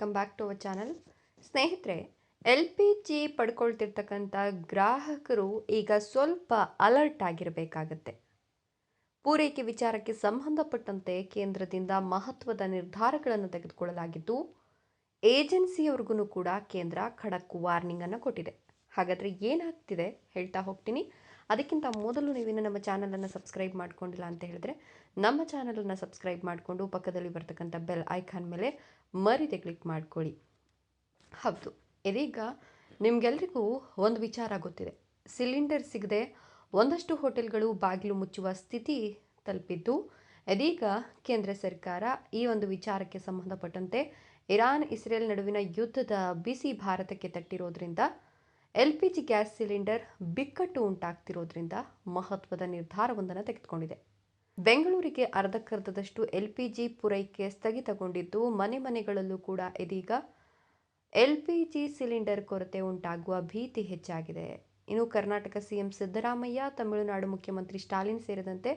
Come back to our channel. ಸ್ನೇಹಿತರೆ, L P G ಪಡ್ಕೊಳ್ತಿರ್ತಕ್ಕಂಥ ಗ್ರಾಹಕರು ಈಗ ಸ್ವಲ್ಪ ಅಲರ್ಟ್ ಆಗಿರಬೇಕಾಗತ್ತೆ. ಪೂರೈಕೆ ವಿಚಾರಕ್ಕೆ ಸಂಬಂಧಪಟ್ಟಂತೆ ಕೇಂದ್ರದಿಂದ ಮಹತ್ವದ ನಿರ್ಧಾರಗಳನ್ನು ತೆಗೆದುಕೊಳ್ಳಲಾಗಿದ್ದು, ಏಜೆನ್ಸಿಯವ್ರಿಗೂ ಕೂಡ ಕೇಂದ್ರ ಖಡಕ್ ವಾರ್ನಿಂಗ್ ಅನ್ನು ಕೊಟ್ಟಿದೆ. ಹಾಗಾದರೆ ಏನಾಗ್ತಿದೆ ಹೇಳ್ತಾ ಹೋಗ್ತೀನಿ. ಅದಕ್ಕಿಂತ ಮೊದಲು ನೀವಿನ್ನು ನಮ್ಮ ಚಾನಲನ್ನು ಸಬ್ಸ್ಕ್ರೈಬ್ ಮಾಡ್ಕೊಂಡಿಲ್ಲ ಅಂತ ಹೇಳಿದ್ರೆ ನಮ್ಮ ಚಾನಲನ್ನು ಸಬ್ಸ್ಕ್ರೈಬ್ ಮಾಡಿಕೊಂಡು ಪಕ್ಕದಲ್ಲಿ ಬರ್ತಕ್ಕಂಥ ಬೆಲ್ ಐಕಾನ್ ಮೇಲೆ ಮರಿದೆ ಕ್ಲಿಕ್ ಮಾಡ್ಕೊಳ್ಳಿ. ಹೌದು, ಇದೀಗ ನಿಮಗೆಲ್ರಿಗೂ ಒಂದು ವಿಚಾರ ಗೊತ್ತಿದೆ. ಸಿಲಿಂಡರ್ ಸಿಗದೆ ಒಂದಷ್ಟು ಹೋಟೆಲ್ಗಳು ಬಾಗಿಲು ಮುಚ್ಚುವ ಸ್ಥಿತಿ ತಲುಪಿದ್ದು, ಇದೀಗ ಕೇಂದ್ರ ಸರ್ಕಾರ ಈ ಒಂದು ವಿಚಾರಕ್ಕೆ ಸಂಬಂಧಪಟ್ಟಂತೆ ಇರಾನ್ ಇಸ್ರೇಲ್ ನಡುವಿನ ಯುದ್ಧದ ಬಿಸಿ ಭಾರತಕ್ಕೆ ತಟ್ಟಿರೋದ್ರಿಂದ LPG ಗ್ಯಾಸ್ ಸಿಲಿಂಡರ್ ಬಿಕ್ಕಟ್ಟು ಉಂಟಾಗ್ತಿರೋದ್ರಿಂದ ಮಹತ್ವದ ನಿರ್ಧಾರವೊಂದನ್ನು ತೆಗೆದುಕೊಂಡಿದೆ. ಬೆಂಗಳೂರಿಗೆ ಅರ್ಧಕ್ಕರ್ಧದಷ್ಟು LPG ಪೂರೈಕೆ ಸ್ಥಗಿತಗೊಂಡಿದ್ದು, ಮನೆಗಳಲ್ಲೂ ಕೂಡ ಇದೀಗ LPG ಸಿಲಿಂಡರ್ ಕೊರತೆ ಉಂಟಾಗುವ ಭೀತಿ ಹೆಚ್ಚಾಗಿದೆ. ಇನ್ನು ಕರ್ನಾಟಕ ಸಿಎಂ ಸಿದ್ದರಾಮಯ್ಯ, ತಮಿಳುನಾಡು ಮುಖ್ಯಮಂತ್ರಿ ಸ್ಟಾಲಿನ್ ಸೇರಿದಂತೆ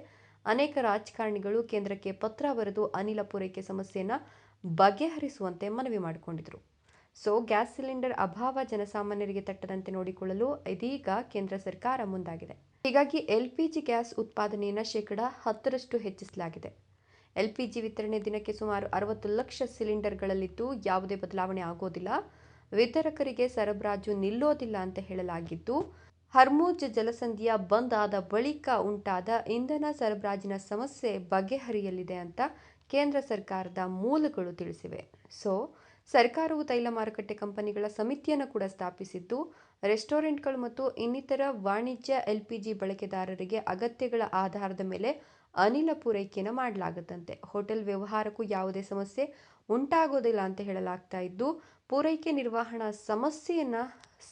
ಅನೇಕ ರಾಜಕಾರಣಿಗಳು ಕೇಂದ್ರಕ್ಕೆ ಪತ್ರ ಬರೆದು ಅನಿಲ ಪೂರೈಕೆ ಸಮಸ್ಯೆಯನ್ನು ಬಗೆಹರಿಸುವಂತೆ ಮನವಿ ಮಾಡಿಕೊಂಡಿದ್ರು. ಗ್ಯಾಸ್ ಸಿಲಿಂಡರ್ ಅಭಾವ ಜನಸಾಮಾನ್ಯರಿಗೆ ತಟ್ಟದಂತೆ ನೋಡಿಕೊಳ್ಳಲು ಇದೀಗ ಕೇಂದ್ರ ಸರ್ಕಾರ ಮುಂದಾಗಿದೆ. ಹೀಗಾಗಿ LPG ಗ್ಯಾಸ್ ಉತ್ಪಾದನೆಯನ್ನು 10% ಹೆಚ್ಚಿಸಲಾಗಿದೆ. LPG ವಿತರಣೆ ದಿನಕ್ಕೆ ಸುಮಾರು 60 ಲಕ್ಷ ಸಿಲಿಂಡರ್ಗಳಲ್ಲಿದ್ದು, ಯಾವುದೇ ಬದಲಾವಣೆ ಆಗೋದಿಲ್ಲ. ವಿತರಕರಿಗೆ ಸರಬರಾಜು ನಿಲ್ಲೋದಿಲ್ಲ ಅಂತ ಹೇಳಲಾಗಿದ್ದು, ಹರ್ಮುಜ್ ಜಲಸಂಧಿಯ ಬಂದ್ ಆದ ಬಳಿಕ ಉಂಟಾದ ಇಂಧನ ಸರಬರಾಜಿನ ಸಮಸ್ಯೆ ಬಗೆಹರಿಯಲಿದೆ ಅಂತ ಕೇಂದ್ರ ಸರ್ಕಾರದ ಮೂಲಗಳು ತಿಳಿಸಿವೆ. ಸರ್ಕಾರವು ತೈಲ ಮಾರುಕಟ್ಟೆ ಕಂಪನಿಗಳ ಸಮಿತಿಯನ್ನು ಕೂಡ ಸ್ಥಾಪಿಸಿದ್ದು, ರೆಸ್ಟೋರೆಂಟ್ಗಳು ಮತ್ತು ಇನ್ನಿತರ ವಾಣಿಜ್ಯ LPG ಬಳಕೆದಾರರಿಗೆ ಅಗತ್ಯಗಳ ಆಧಾರದ ಮೇಲೆ ಅನಿಲ ಪೂರೈಕೆಯನ್ನು ಮಾಡಲಾಗುತ್ತಂತೆ. ಹೋಟೆಲ್ ವ್ಯವಹಾರಕ್ಕೂ ಯಾವುದೇ ಸಮಸ್ಯೆ ಉಂಟಾಗೋದಿಲ್ಲ ಅಂತ ಹೇಳಲಾಗ್ತಾ ಇದ್ದು, ಪೂರೈಕೆ ನಿರ್ವಹಣಾ ಸಮಸ್ಯೆಯನ್ನು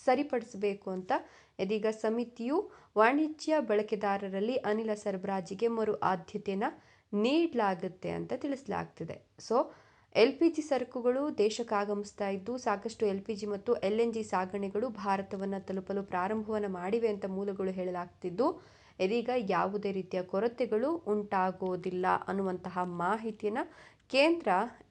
ಸರಿಪಡಿಸಬೇಕು ಅಂತ ಇದೀಗ ಸಮಿತಿಯು ವಾಣಿಜ್ಯ ಬಳಕೆದಾರರಲ್ಲಿ ಅನಿಲ ಸರಬರಾಜಿಗೆ ಮರು ಆದ್ಯತೆಯನ್ನು ನೀಡಲಾಗುತ್ತೆ ಅಂತ ತಿಳಿಸಲಾಗ್ತಿದೆ. LPG ಸರಕುಗಳು ದೇಶಕ್ಕೆ ಆಗಮಿಸ್ತಾ ಇದ್ದು, ಸಾಕಷ್ಟು LPG ಮತ್ತು LNG ಸಾಗಣೆಗಳು ಭಾರತವನ್ನು ತಲುಪಲು ಪ್ರಾರಂಭವನ್ನು ಮಾಡಿವೆ ಅಂತ ಮೂಲಗಳು ಹೇಳಲಾಗ್ತಿದ್ದು, ಇದೀಗ ಯಾವುದೇ ರೀತಿಯ ಕೊರತೆಗಳು ಉಂಟಾಗೋದಿಲ್ಲ ಅನ್ನುವಂತಹ ಮಾಹಿತಿಯನ್ನು ಕೇಂದ್ರ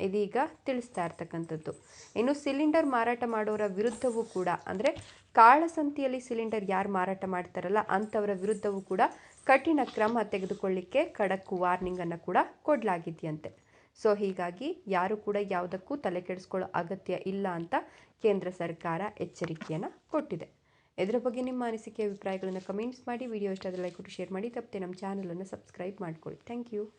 ಇದೀಗ ತಿಳಿಸ್ತಾ ಇರ್ತಕ್ಕಂಥದ್ದು. ಇನ್ನು ಸಿಲಿಂಡರ್ ಮಾರಾಟ ಮಾಡೋರ ವಿರುದ್ಧವೂ ಕೂಡ, ಅಂದರೆ ಕಾಳಸಂತೆಯಲ್ಲಿ ಸಿಲಿಂಡರ್ ಯಾರು ಮಾರಾಟ ಮಾಡ್ತಾರಲ್ಲ ಅಂಥವರ ವಿರುದ್ಧವೂ ಕೂಡ ಕಠಿಣ ಕ್ರಮ ತೆಗೆದುಕೊಳ್ಳಿಕ್ಕೆ ಖಡಕ್ ವಾರ್ನಿಂಗ್ ಅನ್ನು ಕೂಡ ಕೊಡಲಾಗಿದೆಯಂತೆ. ಹೀಗಾಗಿ ಯಾರು ಕೂಡ ಯಾವುದಕ್ಕೂ ತಲೆ ಕೆಡಿಸ್ಕೊಳ್ಳೋ ಅಗತ್ಯ ಇಲ್ಲ ಅಂತ ಕೇಂದ್ರ ಸರ್ಕಾರ ಎಚ್ಚರಿಕೆಯನ್ನು ಕೊಟ್ಟಿದೆ. ಇದರ ಬಗ್ಗೆ ನಿಮ್ಮ ಅನಿಸಿಕೆ ಅಭಿಪ್ರಾಯಗಳನ್ನು ಕಮೆಂಟ್ಸ್ ಮಾಡಿ. ವಿಡಿಯೋ ಇಷ್ಟ ಆದರೆ ಲೈಕ್ ಕೊಟ್ಟು ಶೇರ್ ಮಾಡಿ. ತಪ್ಪದೆ ನಮ್ಮ ಚಾನಲನ್ನು ಸಬ್ಸ್ಕ್ರೈಬ್ ಮಾಡ್ಕೊಳ್ಳಿ. Thank you.